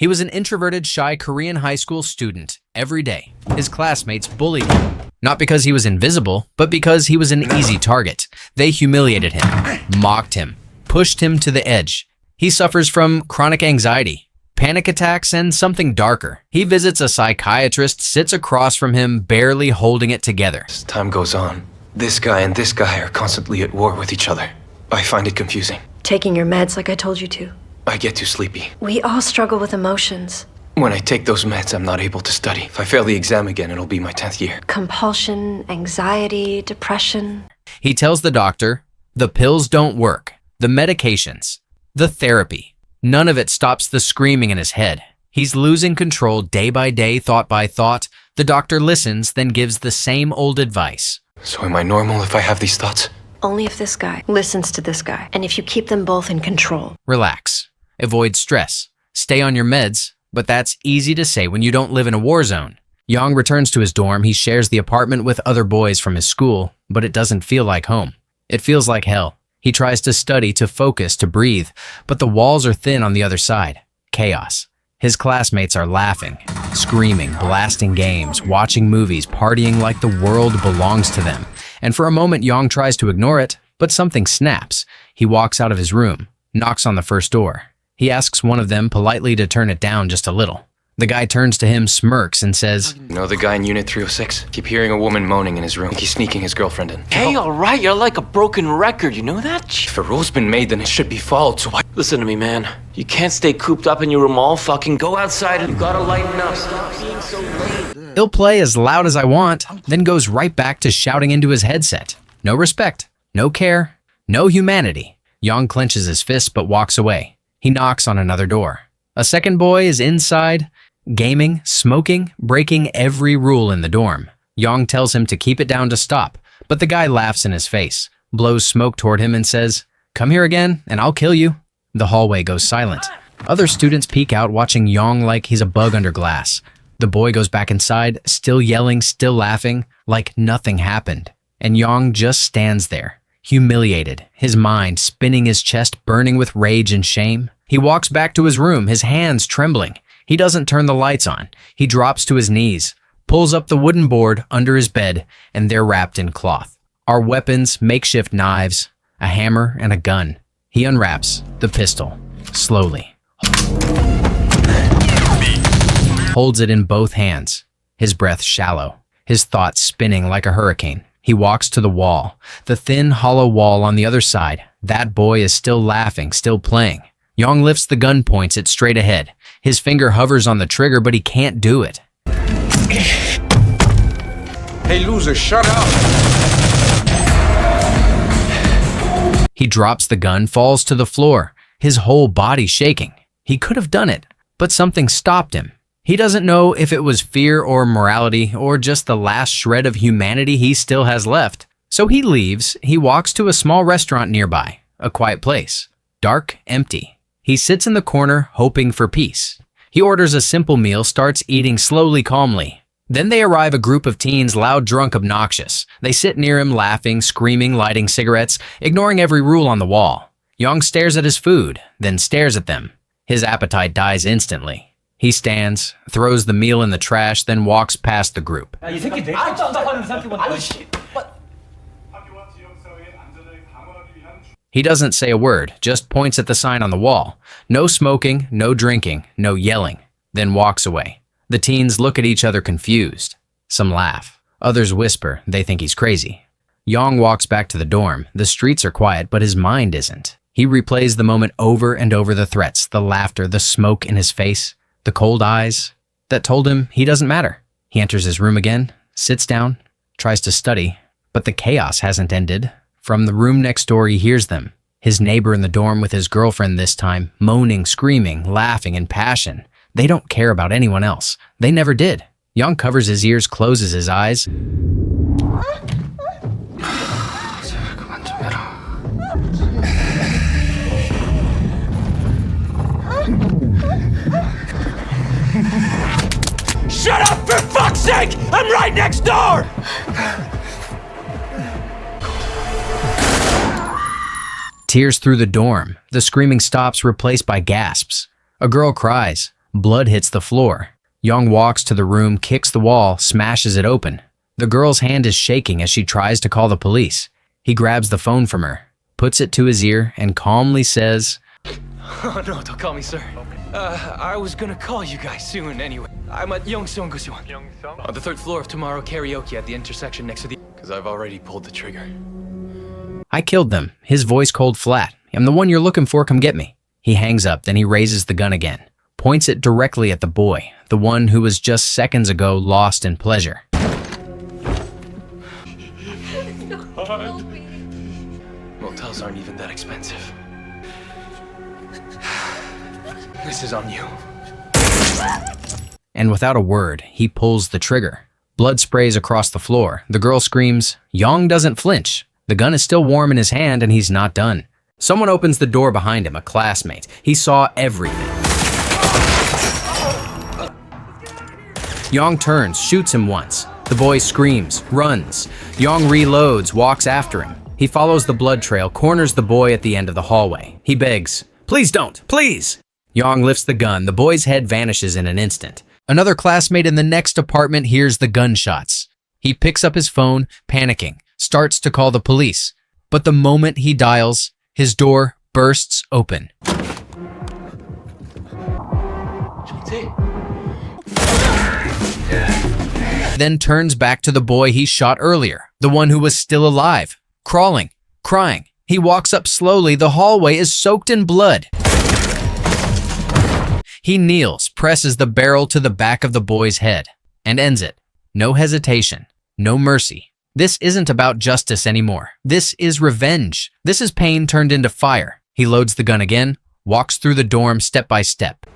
He was an introverted, shy Korean high school student. Every day, his classmates bullied him. Not because he was invisible, but because he was an easy target. They humiliated him, mocked him, pushed him to the edge. He suffers from chronic anxiety, panic attacks, and something darker. He visits a psychiatrist, sits across from him, barely holding it together. As time goes on, this guy and this guy are constantly at war with each other. I find it confusing. Taking your meds like I told you to. I get too sleepy. We all struggle with emotions. When I take those meds, I'm not able to study. If I fail the exam again, it'll be my 10th year. Compulsion, anxiety, depression. He tells the doctor, the pills don't work, the medications, the therapy. None of it stops the screaming in his head. He's losing control day by day, thought by thought. The doctor listens, then gives the same old advice. So am I normal if I have these thoughts? Only if this guy listens to this guy, and if you keep them both in control. Relax. Avoid stress. Stay on your meds, but that's easy to say when you don't live in a war zone. Yang returns to his dorm. He shares the apartment with other boys from his school, but it doesn't feel like home. It feels like hell. He tries to study, to focus, to breathe, but the walls are thin on the other side. Chaos. His classmates are laughing, screaming, blasting games, watching movies, partying like the world belongs to them. And for a moment, Yang tries to ignore it, but something snaps. He walks out of his room, knocks on the first door. He asks one of them politely to turn it down just a little. The guy turns to him, smirks, and says, You know the guy in Unit 306? Keep hearing a woman moaning in his room. He's sneaking his girlfriend in. Hey, alright, you're like a broken record, you know that? If a rule's been made, then it should be followed, so why? Listen to me, man. You can't stay cooped up in your room all fucking. Go outside and you gotta lighten up. Stop being so lame. He'll play as loud as I want, then goes right back to shouting into his headset. No respect, no care, no humanity. Yang clenches his fist but walks away. He knocks on another door. A second boy is inside, gaming, smoking, breaking every rule in the dorm. Yang tells him to keep it down to stop, but the guy laughs in his face, blows smoke toward him and says, Come here again and I'll kill you. The hallway goes silent. Other students peek out watching Yang like he's a bug under glass. The boy goes back inside, still yelling, still laughing, like nothing happened. And Yang just stands there, humiliated, his mind spinning, his chest burning with rage and shame. He walks back to his room, his hands trembling. He doesn't turn the lights on. He drops to his knees, pulls up the wooden board under his bed, and they're wrapped in cloth. Our weapons, makeshift knives, a hammer, and a gun. He unwraps the pistol, slowly. Holds it in both hands, his breath shallow, his thoughts spinning like a hurricane. He walks to the wall, the thin, hollow wall on the other side. That boy is still laughing, still playing. Yang lifts the gun, points it straight ahead. His finger hovers on the trigger, but he can't do it. Hey, loser, shut up! He drops the gun, falls to the floor, his whole body shaking. He could have done it, but something stopped him. He doesn't know if it was fear or morality or just the last shred of humanity he still has left. So he leaves. He walks to a small restaurant nearby, a quiet place, dark, empty. He sits in the corner, hoping for peace. He orders a simple meal, starts eating slowly, calmly. Then they arrive, a group of teens, loud, drunk, obnoxious. They sit near him, laughing, screaming, lighting cigarettes, ignoring every rule on the wall. Yang stares at his food, then stares at them. His appetite dies instantly. He stands, throws the meal in the trash, then walks past the group. He doesn't say a word, just points at the sign on the wall. No smoking, no drinking, no yelling, then walks away. The teens look at each other confused. Some laugh. Others whisper they think he's crazy. Yang walks back to the dorm. The streets are quiet, but his mind isn't. He replays the moment over and over, the threats, the laughter, the smoke in his face, the cold eyes that told him he doesn't matter. He enters his room again, sits down, tries to study, but the chaos hasn't ended. From the room next door, he hears them. His neighbor in the dorm with his girlfriend this time, moaning, screaming, laughing in passion. They don't care about anyone else. They never did. Yang covers his ears, closes his eyes. Shut up, for fuck's sake! I'm right next door! Tears through the dorm. The screaming stops, replaced by gasps. A girl cries. Blood hits the floor. Young walks to the room, kicks the wall, smashes it open. The girl's hand is shaking as she tries to call the police. He grabs the phone from her, puts it to his ear, and calmly says, Oh no, don't call me sir. I was gonna call you guys soon anyway. I'm at Yongseong Gusyeon. On the 3rd floor of Tomorrow Karaoke at the intersection next to the... Because I've already pulled the trigger. I killed them, his voice cold flat. I'm the one you're looking for, come get me. He hangs up, then he raises the gun again, points it directly at the boy, the one who was just seconds ago lost in pleasure. Motels aren't even that expensive. This is on you. And without a word, he pulls the trigger. Blood sprays across the floor. The girl screams. Yong doesn't flinch. The gun is still warm in his hand and he's not done. Someone opens the door behind him, a classmate. He saw everything. Yong turns, shoots him once. The boy screams, runs. Yong reloads, walks after him. He follows the blood trail, corners the boy at the end of the hallway. He begs, please don't, please! Yong lifts the gun. The boy's head vanishes in an instant. Another classmate in the next apartment hears the gunshots. He picks up his phone, panicking, starts to call the police. But the moment he dials, his door bursts open. Then turns back to the boy he shot earlier, the one who was still alive, crawling, crying. He walks up slowly. The hallway is soaked in blood. He kneels, presses the barrel to the back of the boy's head, and ends it. No hesitation, no mercy. This isn't about justice anymore. This is revenge. This is pain turned into fire. He loads the gun again, walks through the dorm step by step.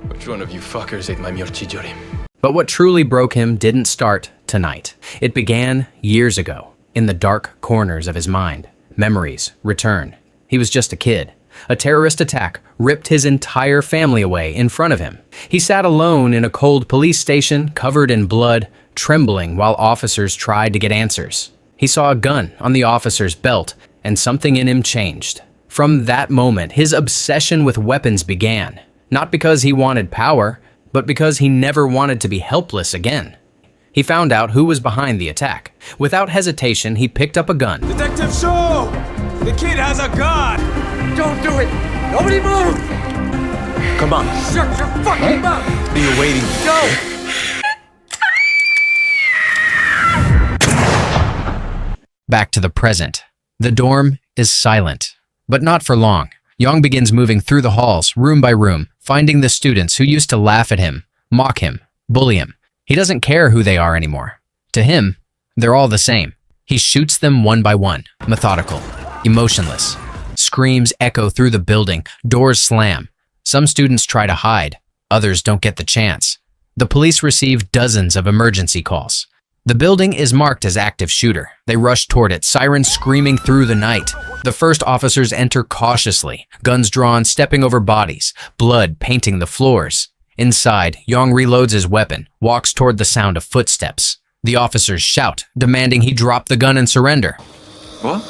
Which one of you fuckers ate my myorchijorim? But what truly broke him didn't start tonight. It began years ago, in the dark corners of his mind. Memories return. He was just a kid. A terrorist attack ripped his entire family away in front of him. He sat alone in a cold police station, covered in blood, trembling while officers tried to get answers. He saw a gun on the officer's belt, and something in him changed. From that moment, his obsession with weapons began. Not because he wanted power, but because he never wanted to be helpless again. He found out who was behind the attack. Without hesitation, he picked up a gun. Detective Shaw! The kid has a gun! Don't do it! Nobody move! Come on. Shut your fucking mouth! What are you waiting? Go! Back to the present. The dorm is silent, but not for long. Yong begins moving through the halls, room by room, finding the students who used to laugh at him, mock him, bully him. He doesn't care who they are anymore. To him, they're all the same. He shoots them one by one, methodical, emotionless. Screams echo through the building, doors slam. Some students try to hide, others don't get the chance. The police receive dozens of emergency calls. The building is marked as active shooter. They rush toward it, sirens screaming through the night. The first officers enter cautiously, guns drawn, stepping over bodies, blood painting the floors. Inside, Yong reloads his weapon, walks toward the sound of footsteps. The officers shout, demanding he drop the gun and surrender. What?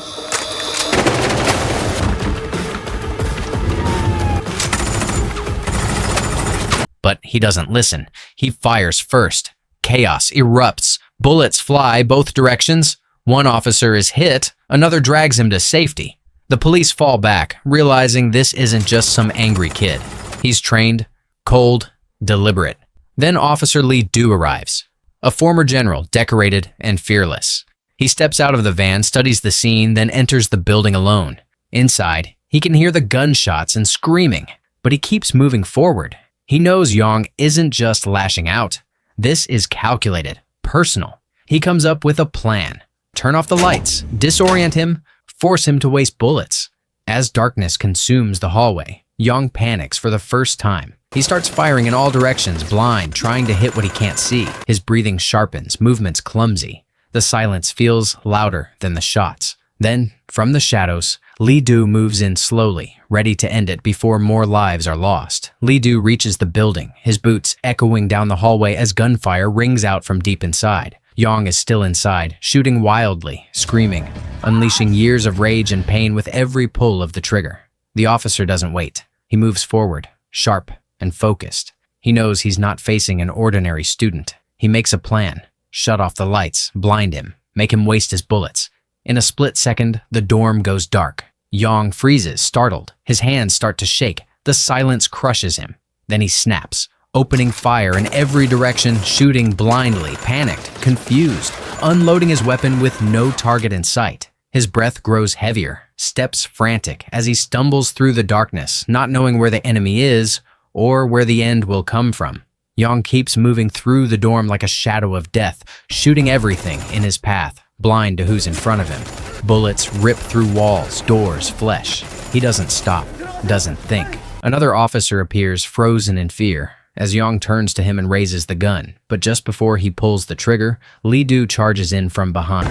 But he doesn't listen. He fires first. Chaos erupts. Bullets fly both directions. One officer is hit, another drags him to safety. The police fall back, realizing this isn't just some angry kid. He's trained, cold, deliberate. Then Officer Lee Do arrives, a former general, decorated and fearless. He steps out of the van, studies the scene, then enters the building alone. Inside, he can hear the gunshots and screaming, but he keeps moving forward. He knows Yong isn't just lashing out. This is calculated, personal. He comes up with a plan. Turn off the lights, disorient him, force him to waste bullets. As darkness consumes the hallway, Yong panics for the first time. He starts firing in all directions, blind, trying to hit what he can't see. His breathing sharpens, movements clumsy. The silence feels louder than the shots. Then, from the shadows, Lee Do moves in slowly, ready to end it before more lives are lost. Lee Do reaches the building, his boots echoing down the hallway as gunfire rings out from deep inside. Yong is still inside, shooting wildly, screaming, unleashing years of rage and pain with every pull of the trigger. The officer doesn't wait. He moves forward, sharp and focused. He knows he's not facing an ordinary student. He makes a plan. Shut off the lights, blind him, make him waste his bullets. In a split second, the dorm goes dark. Yong freezes, startled. His hands start to shake. The silence crushes him. Then he snaps, opening fire in every direction, shooting blindly, panicked, confused, unloading his weapon with no target in sight. His breath grows heavier, steps frantic as he stumbles through the darkness, not knowing where the enemy is or where the end will come from. Yong keeps moving through the dorm like a shadow of death, shooting everything in his path, blind to who's in front of him. Bullets rip through walls, doors, flesh. He doesn't stop, doesn't think. Another officer appears, frozen in fear, as Yong turns to him and raises the gun. But just before he pulls the trigger, Li Du charges in from behind,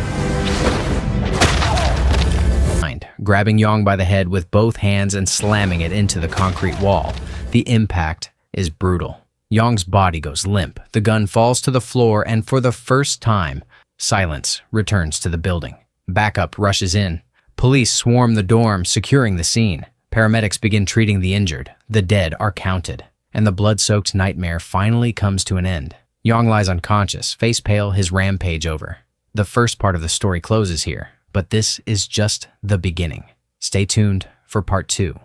grabbing Yong by the head with both hands and slamming it into the concrete wall. The impact is brutal. Yong's body goes limp, the gun falls to the floor, and for the first time, silence returns to the building. Backup rushes in. Police swarm the dorm, securing the scene. Paramedics begin treating the injured. The dead are counted, and the blood-soaked nightmare finally comes to an end. Yong lies unconscious, face pale, his rampage over. The first part of the story closes here, but this is just the beginning. Stay tuned for part 2.